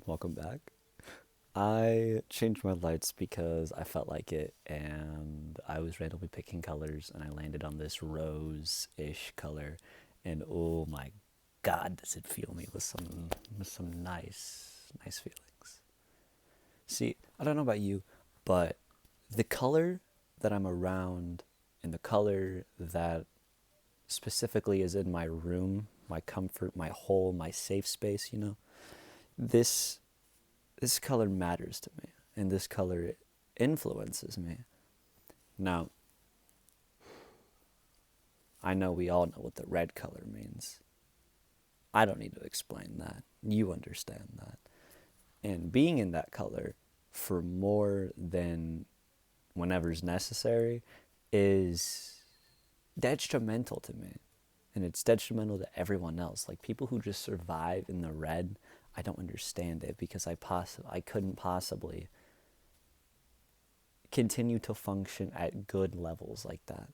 Welcome back. I changed my lights because I felt like it, and I was randomly picking colors, and I landed on this rose-ish color, and oh my God, does it fill me with some nice feelings. See, I don't know about you, but the color that I'm around, and the color that specifically is in my room, my comfort, my hole, my safe space, this this color matters to me and this color influences me. Now, I know we all know what the red color means. I don't need to explain that. You understand that. And being in that color for more than whenever's necessary is detrimental to me. And it's detrimental to everyone else. Like people who just survive in the red, I don't understand it because I couldn't possibly continue to function at good levels like that.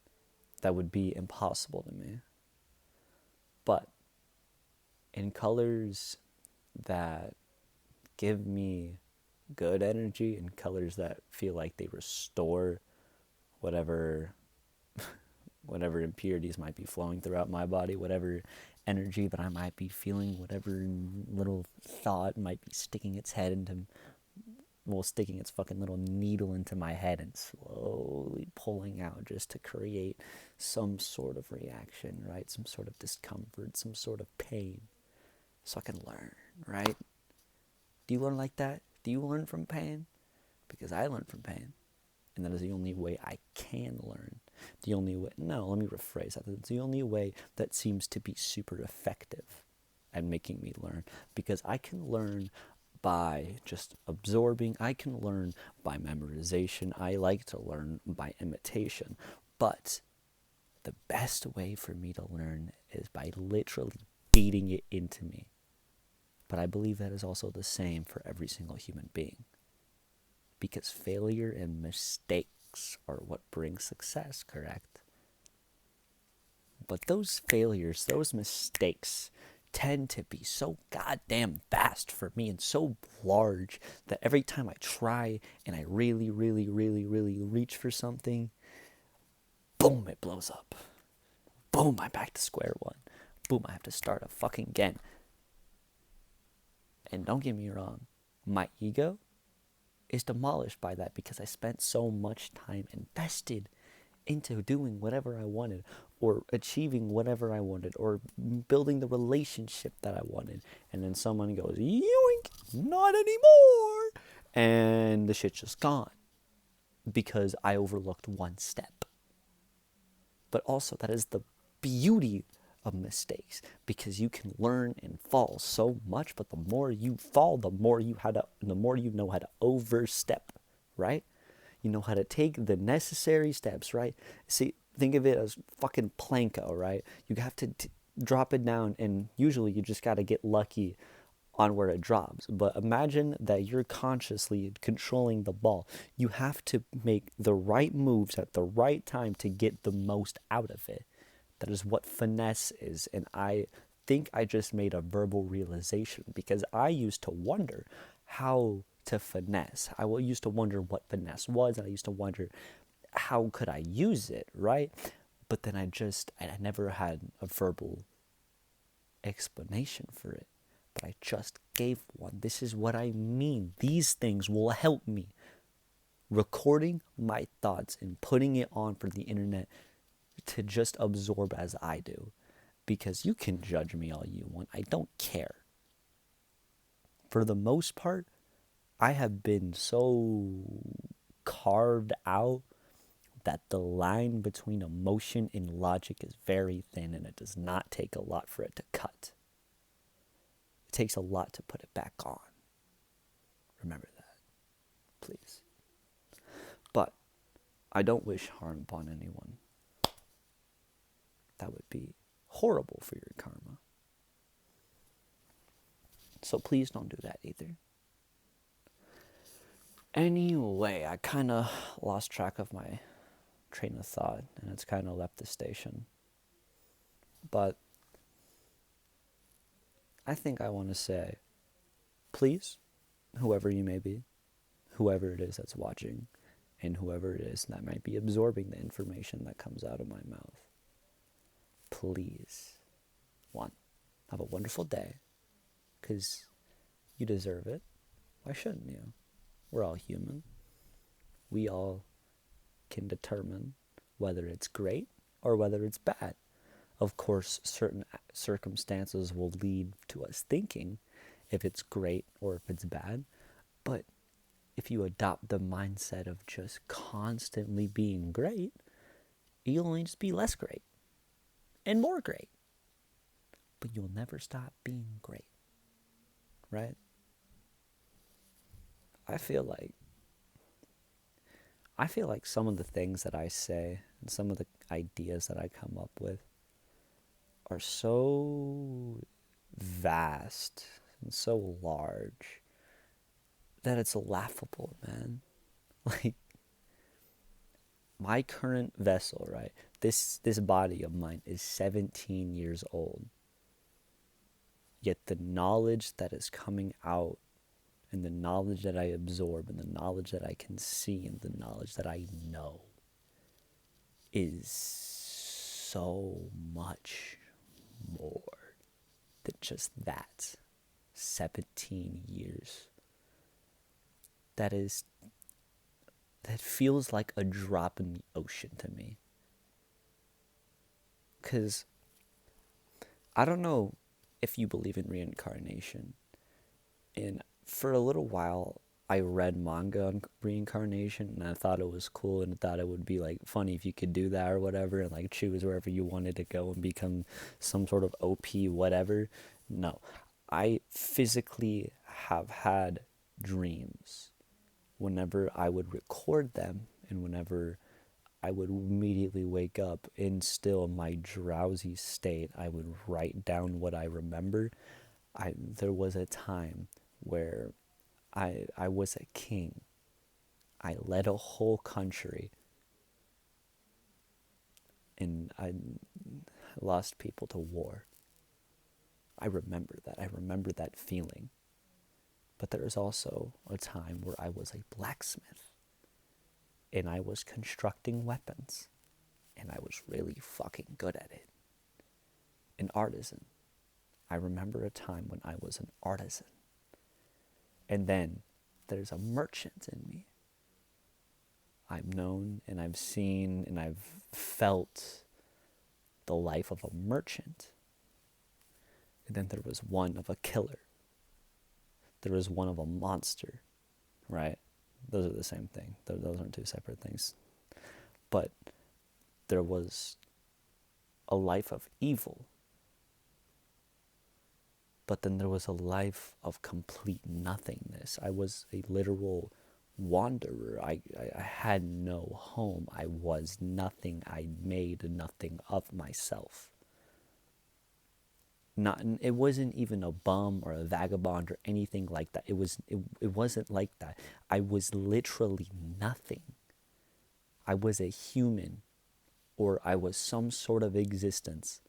That would be impossible to me. But in colors that give me good energy and colors that feel like they restore whatever whatever impurities might be flowing throughout my body, whatever energy that I might be feeling, whatever little thought might be sticking its head into sticking its fucking little needle into my head and slowly pulling out just to create some sort of reaction, right? Some sort of discomfort, some sort of pain, so I can learn, right? Do you learn like that? Do you learn from pain? Because I learn from pain. And that is the only way I can learn. The only way, no, let me rephrase that. It's the only way that seems to be super effective at making me learn. Because I can learn by just absorbing, I can learn by memorization, I like to learn by imitation. But the best way for me to learn is by literally beating it into me. But I believe that is also the same for every single human being. Because failure and mistakes are what bring success, correct? But those failures, those mistakes, tend to be so goddamn vast for me and so large that every time I try and I really reach for something, boom, it blows up. Boom, I'm back to square one. Boom, I have to start a fucking again. And don't get me wrong, my ego is demolished by that because I spent so much time invested into doing whatever I wanted or achieving whatever I wanted or building the relationship that I wanted. And then someone goes, yoink, not anymore. And the shit's just gone because I overlooked one step. But also, that is the beauty of mistakes because you can learn and fall so much, but the more you fall, the more you know how to overstep, right? You know how to take the necessary steps, right? See, think of it as fucking Planko, right? You have to drop it down, and usually you just got to get lucky on where it drops. But imagine that you're consciously controlling the ball. You have to make the right moves at the right time to get the most out of it. That is what finesse is. And I think I just made a verbal realization because I used to wonder how to finesse. Used to wonder what finesse was, and I used to wonder how could I use it, right? But then I never had a verbal explanation for it. But I just gave one. This is what I mean. These things will help me. Recording my thoughts and putting it on for the internet to just absorb as I do. Because you can judge me all you want. I don't care. For the most part, I have been so carved out that the line between emotion and logic is very thin and it does not take a lot for it to cut. It takes a lot to put it back on. Remember that, please. But I don't wish harm upon anyone. That would be horrible for your karma. So please don't do that either. Anyway, I kind of lost track of my train of thought and it's kind of left the station. But I think I want to say, please whoever you may be, whoever it is that's watching, and whoever it is that might be absorbing the information that comes out of my mouth. Please, one, have a wonderful day, because you deserve it. Why shouldn't you? We're all human. We all can determine whether it's great or whether it's bad. Of course, certain circumstances will lead to us thinking if it's great or if it's bad. But if you adopt the mindset of just constantly being great, you'll only just be less great and more great. But you'll never stop being great, right? I feel like some of the things that I say and some of the ideas that I come up with are so vast and so large that it's laughable, man. Like, my current vessel, right? This body of mine is 17 years old. Yet the knowledge that is coming out and the knowledge that I absorb and the knowledge that I can see and the knowledge that I know is so much more than just that. 17 years. That feels like a drop in the ocean to me. Because I don't know if you believe in reincarnation. And for a little while, I read manga on reincarnation, and I thought it was cool, and I thought it would be like funny if you could do that or whatever, and like choose wherever you wanted to go and become some sort of OP whatever. No, I physically have had dreams. Whenever I would record them, and whenever I would immediately wake up and still in my drowsy state, I would write down what I remember. There was a time where I was a king. I led a whole country, and I lost people to war. I remember that. I remember that feeling. But there was also a time where I was a blacksmith, and I was constructing weapons, and I was really fucking good at it. An artisan. I remember a time when I was an artisan. And then there's a merchant in me. I've known and I've seen and I've felt the life of a merchant. And then there was one of a killer. There was one of a monster, right? Those are the same thing. Those aren't two separate things. But there was a life of evil. But then there was a life of complete nothingness. I was a literal wanderer. I had no home. I was nothing. I made nothing of myself. It wasn't even a bum or a vagabond or anything like that. It wasn't like that. I was literally nothing. I was a human, or I was some sort of existence,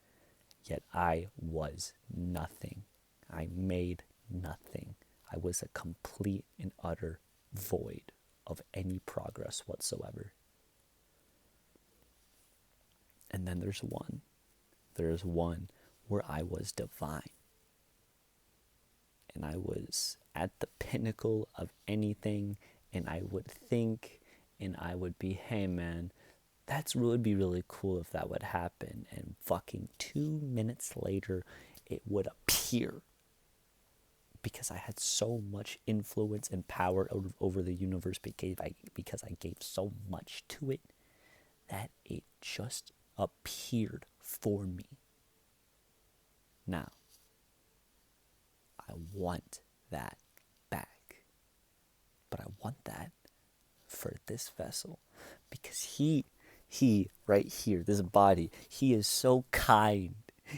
yet I was nothing. I made nothing. I was a complete and utter void of any progress whatsoever. And then there's one where I was divine. And I was at the pinnacle of anything, and I would think, and I would be, hey man, would be really cool if that would happen. And fucking 2 minutes later, it would appear. Because I had so much influence and power over the universe because I gave so much to it that it just appeared for me. Now, I want that back. But I want that for this vessel. Because he right here, this body, he is so kind.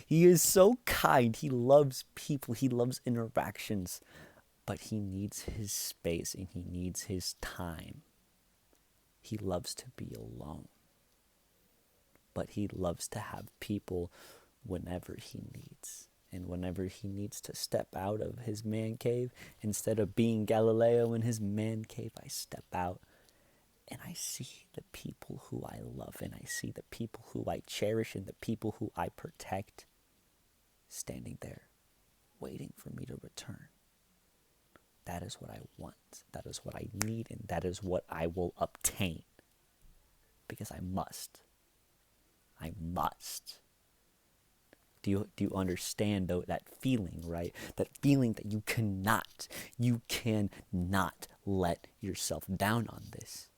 He is so kind. He loves people. He loves interactions. But he needs his space and he needs his time. He loves to be alone. But he loves to have people whenever he needs. And whenever he needs to step out of his man cave, instead of being Galileo in his man cave, I step out and I see the people who I love, and I see the people who I cherish, and the people who I protect standing there waiting for me to return. That is what I want. That is what I need, and that is what I will obtain. Because I must. I must. Do you understand though that feeling, right? That feeling that you cannot let yourself down on this.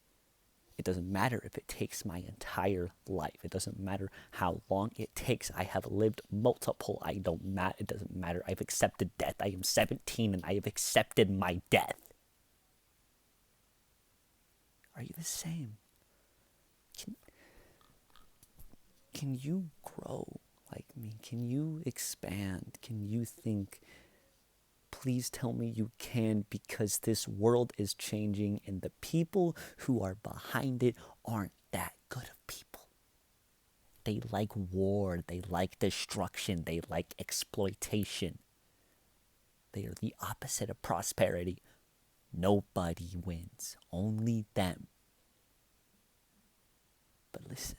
It doesn't matter if it takes my entire life. It doesn't matter how long it takes. I have lived multiple. It doesn't matter. I've accepted death. I am 17 and I have accepted my death. Are you the same? Can you grow like me? Can you expand? Can you think? Please tell me you can, because this world is changing and the people who are behind it aren't that good of people. They like war, they like destruction, they like exploitation. They are the opposite of prosperity. Nobody wins, only them. But listen,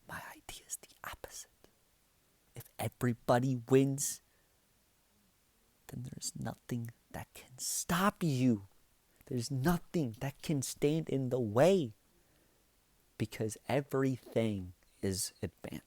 my idea is the opposite. If everybody wins, then there's nothing that can stop you. There's nothing that can stand in the way, because everything is advancing.